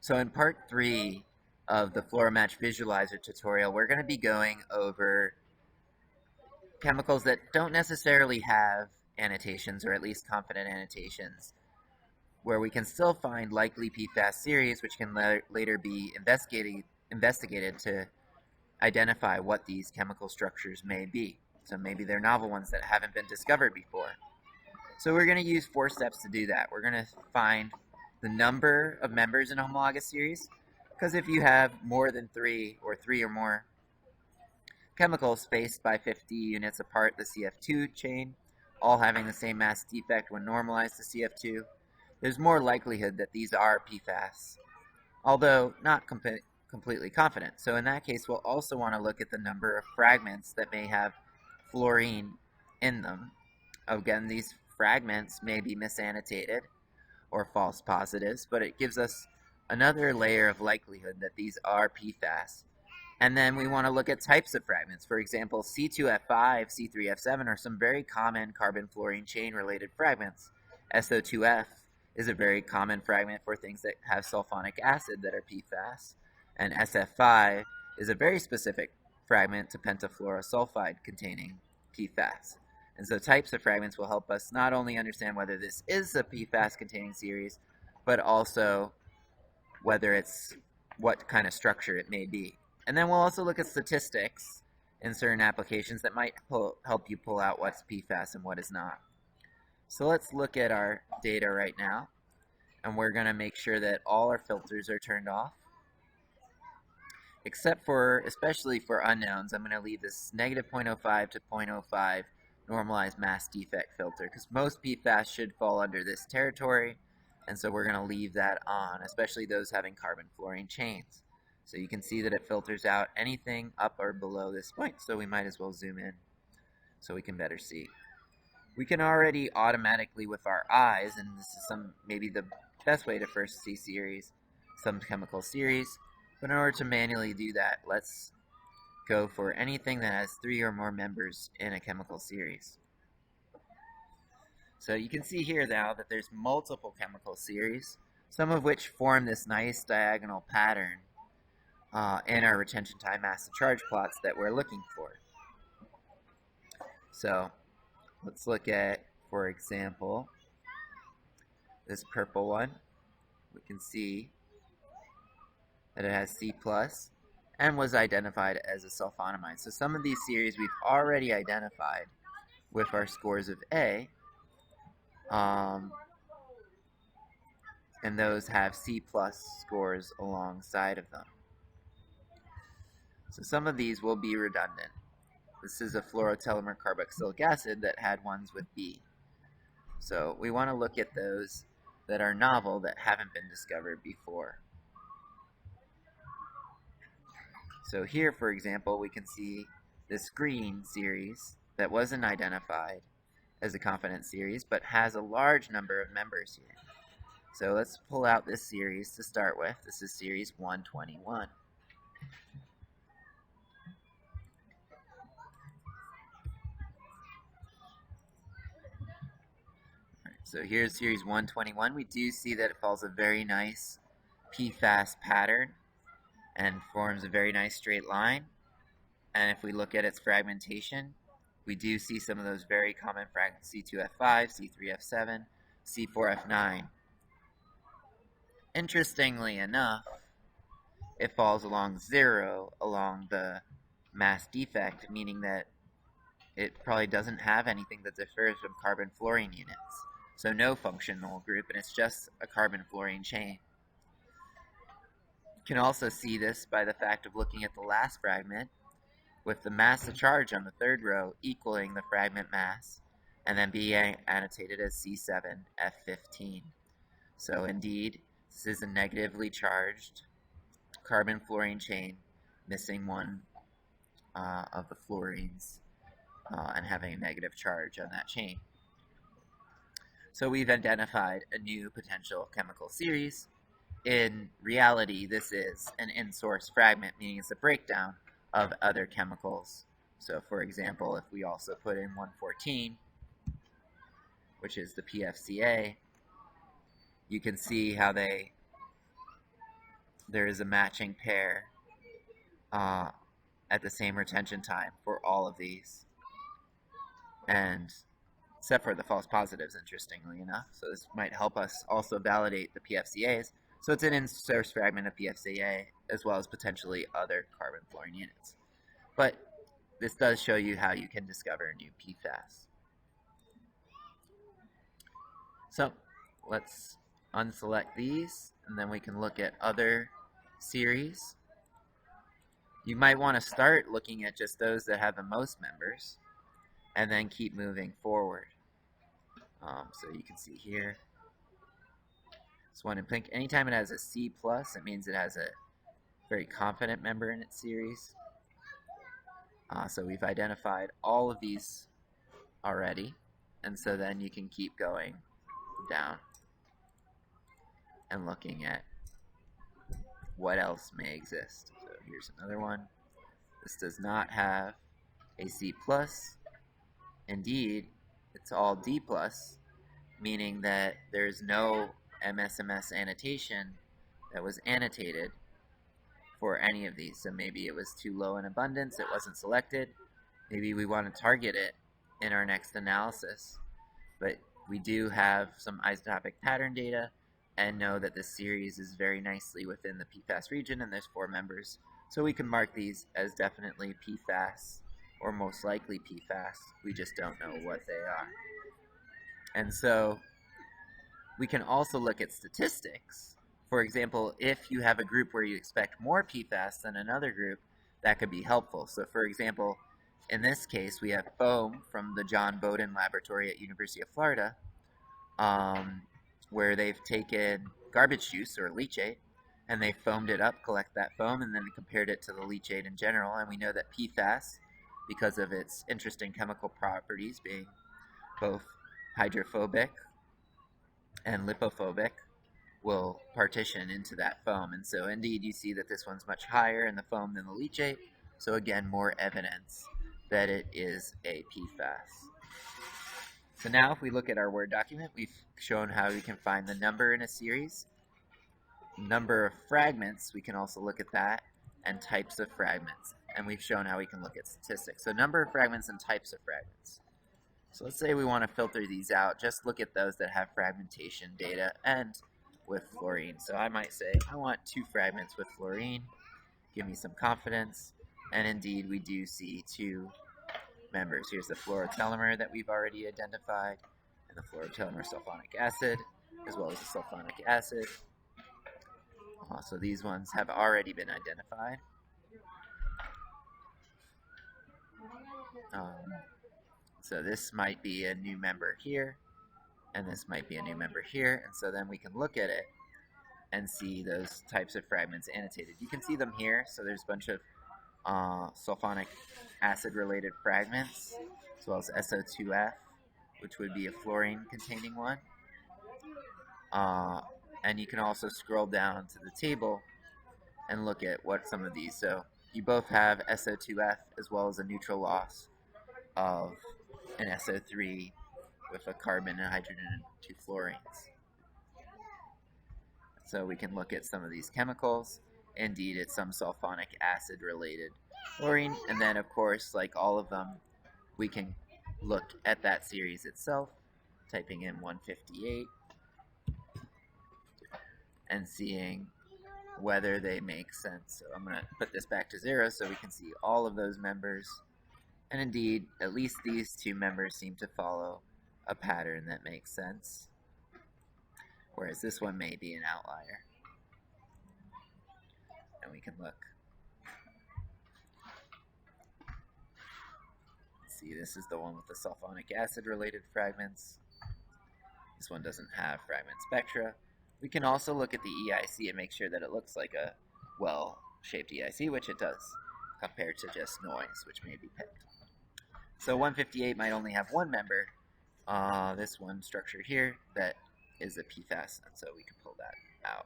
So in part 3 of the FluoroMatch visualizer tutorial, we're going to be going over chemicals that don't necessarily have annotations, or at least confident annotations, where we can still find likely PFAS series, which can later be investigated to identify what these chemical structures may be. So maybe they're novel ones that haven't been discovered before. So we're going to use 4 steps to do that. We're going to find the number of members in a homologous series, because if you have more than 3 or 3 or more chemicals spaced by 50 units apart, the CF2 chain, all having the same mass defect when normalized to CF2, there's more likelihood that these are PFAS, although not completely confident. So in that case, we'll also want to look at the number of fragments that may have fluorine in them. Again, these fragments may be misannotated or false positives, but it gives us another layer of likelihood that these are PFAS. And then we want to look at types of fragments. For example, C2F5, C3F7 are some very common carbon-fluorine chain-related fragments. SO2F is a very common fragment for things that have sulfonic acid that are PFAS. And SF5 is a very specific fragment to pentafluorosulfide containing PFAS. And so types of fragments will help us not only understand whether this is a PFAS-containing series, but also whether it's what kind of structure it may be. And then we'll also look at statistics in certain applications that might help you pull out what's PFAS and what is not. So let's look at our data right now, and we're going to make sure that all our filters are turned off, except for, especially for unknowns, I'm going to leave this negative 0.05 to 0.05 normalized mass defect filter, because most PFAS should fall under this territory, and so we're going to leave that on, especially those having carbon-fluorine chains. So you can see that it filters out anything up or below this point, so we might as well zoom in so we can better see. We can already automatically with our eyes, and this is maybe the best way to first see some chemical series, but in order to manually do that, let's go for anything that has 3 or more members in a chemical series. So you can see here now that there's multiple chemical series, some of which form this nice diagonal pattern in our retention time mass to charge plots that we're looking for. So let's look at, for example, this purple one. We can see that it has C+, and was identified as a sulfonamide. So some of these series we've already identified with our scores of A, and those have C+ scores alongside of them. So some of these will be redundant. This is a fluorotelomere carboxylic acid that had ones with B. So we want to look at those that are novel that haven't been discovered before. So here, for example, we can see this green series that wasn't identified as a confident series, but has a large number of members here. So let's pull out this series to start with. This is series 121. So here's series 121. We do see that it follows a very nice PFAS pattern and forms a very nice straight line. And if we look at its fragmentation, we do see some of those very common fragments: C2F5, C3F7, C4F9. Interestingly enough, it falls along 0 along the mass defect, meaning that it probably doesn't have anything that differs from carbon-fluorine units. So no functional group, and it's just a carbon-fluorine chain. You can also see this by the fact of looking at the last fragment, with the mass to charge on the third row equaling the fragment mass, and then being annotated as C7F15. So indeed, this is a negatively charged carbon-fluorine chain, missing one of the fluorines and having a negative charge on that chain. So we've identified a new potential chemical series. In reality, this is an in-source fragment, meaning it's a breakdown of other chemicals. So for example, if we also put in 114, which is the PFCA, you can see how they there is a matching pair at the same retention time for all of these, and except for the false positives, interestingly enough. So this might help us also validate the PFCAs. So it's an in-source fragment of PFCA as well as potentially other carbon-fluorine units. But this does show you how you can discover new PFAS. So let's unselect these, and then we can look at other series. You might want to start looking at just those that have the most members, and then keep moving forward. So you can see here, this one in pink, anytime it has a C+, it means it has a very confident member in its series. So we've identified all of these already, and so then you can keep going down and looking at what else may exist. So here's another one. This does not have a C+. Indeed, it's all D+, meaning that there's no MSMS annotation that was annotated for any of these. So maybe it was too low in abundance, it wasn't selected. Maybe we want to target it in our next analysis. But we do have some isotopic pattern data and know that this series is very nicely within the PFAS region, and there's 4 members. So we can mark these as definitely PFAS, or most likely PFAS. We just don't know what they are. And so we can also look at statistics. For example, if you have a group where you expect more PFAS than another group, that could be helpful. So for example, in this case, we have foam from the John Bowden Laboratory at University of Florida, where they've taken garbage juice or leachate, and they foamed it up, collect that foam, and then compared it to the leachate in general. And we know that PFAS, because of its interesting chemical properties being both hydrophobic and lipophobic, will partition into that foam. And so indeed you see that this one's much higher in the foam than the leachate. So again, more evidence that it is a PFAS. So now if we look at our Word document, we've shown how we can find the number in a series. Number of fragments, we can also look at that, and types of fragments. And we've shown how we can look at statistics. So number of fragments and types of fragments. So let's say we want to filter these out. Just look at those that have fragmentation data and with fluorine. So I might say, I want 2 fragments with fluorine. Give me some confidence. And indeed, we do see 2 members. Here's the fluorotelmer that we've already identified, and the fluorotelmer sulfonic acid, as well as the sulfonic acid. So these ones have already been identified. So this might be a new member here, and this might be a new member here, and so then we can look at it and see those types of fragments annotated. You can see them here, so there's a bunch of sulfonic acid related fragments, as well as SO2F, which would be a fluorine containing one. And you can also scroll down to the table and look at what some of these. So you both have SO2F as well as a neutral loss of an SO3 with a carbon and hydrogen and 2 fluorines. So we can look at some of these chemicals. Indeed, it's some sulfonic acid related fluorine. And then of course, like all of them, we can look at that series itself, typing in 158 and seeing whether they make sense. So I'm going to put this back to 0 so we can see all of those members. And indeed, at least these 2 members seem to follow a pattern that makes sense, whereas this one may be an outlier. And we can look. See, this is the one with the sulfonic acid related fragments. This one doesn't have fragment spectra. We can also look at the EIC and make sure that it looks like a well-shaped EIC, which it does, compared to just noise, which may be picked. So 158 might only have 1 member, this one structure here, that is a PFAS, and so we can pull that out.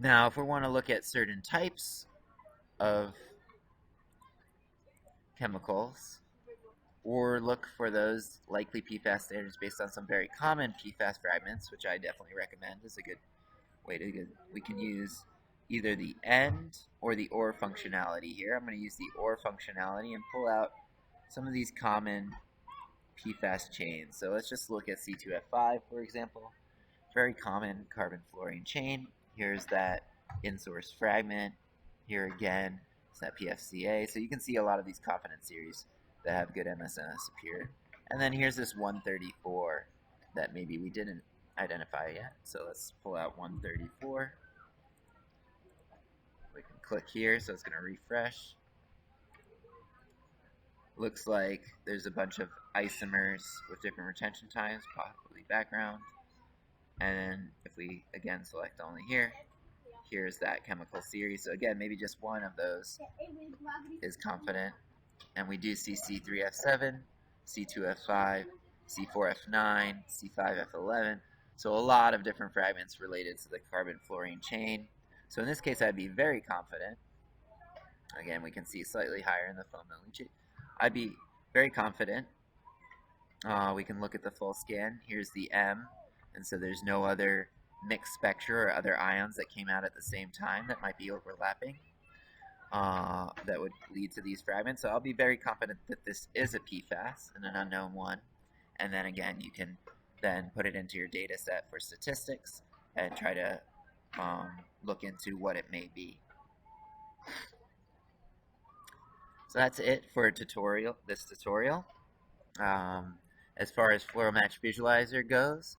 Now, if we want to look at certain types of chemicals, or look for those likely PFAS standards based on some very common PFAS fragments, which I definitely recommend is a good way to go. We can use either the AND or the OR functionality here. I'm going to use the OR functionality and pull out some of these common PFAS chains. So let's just look at C2F5, for example. Very common carbon-fluorine chain. Here's that in-source fragment. Here again is that PFCA. So you can see a lot of these confidence series that have good MSNS appear. And then here's this 134 that maybe we didn't identify yet. So let's pull out 134. We can click here, so it's going to refresh. Looks like there's a bunch of isomers with different retention times, possibly background. And then if we again select only here, here's that chemical series. So again, maybe just one of those is confident. And we do see C3F7, C2F5, C4F9, C5F11. So a lot of different fragments related to the carbon-fluorine chain. So in this case, I'd be very confident. Again, we can see slightly higher in the foam chain. I'd be very confident. We can look at the full scan. Here's the M, and so there's no other mixed spectra or other ions that came out at the same time that might be overlapping that would lead to these fragments. So I'll be very confident that this is a PFAS and an unknown one. And then again, you can then put it into your data set for statistics and try to look into what it may be. So that's it for this tutorial. As far as FluoroMatch Visualizer goes,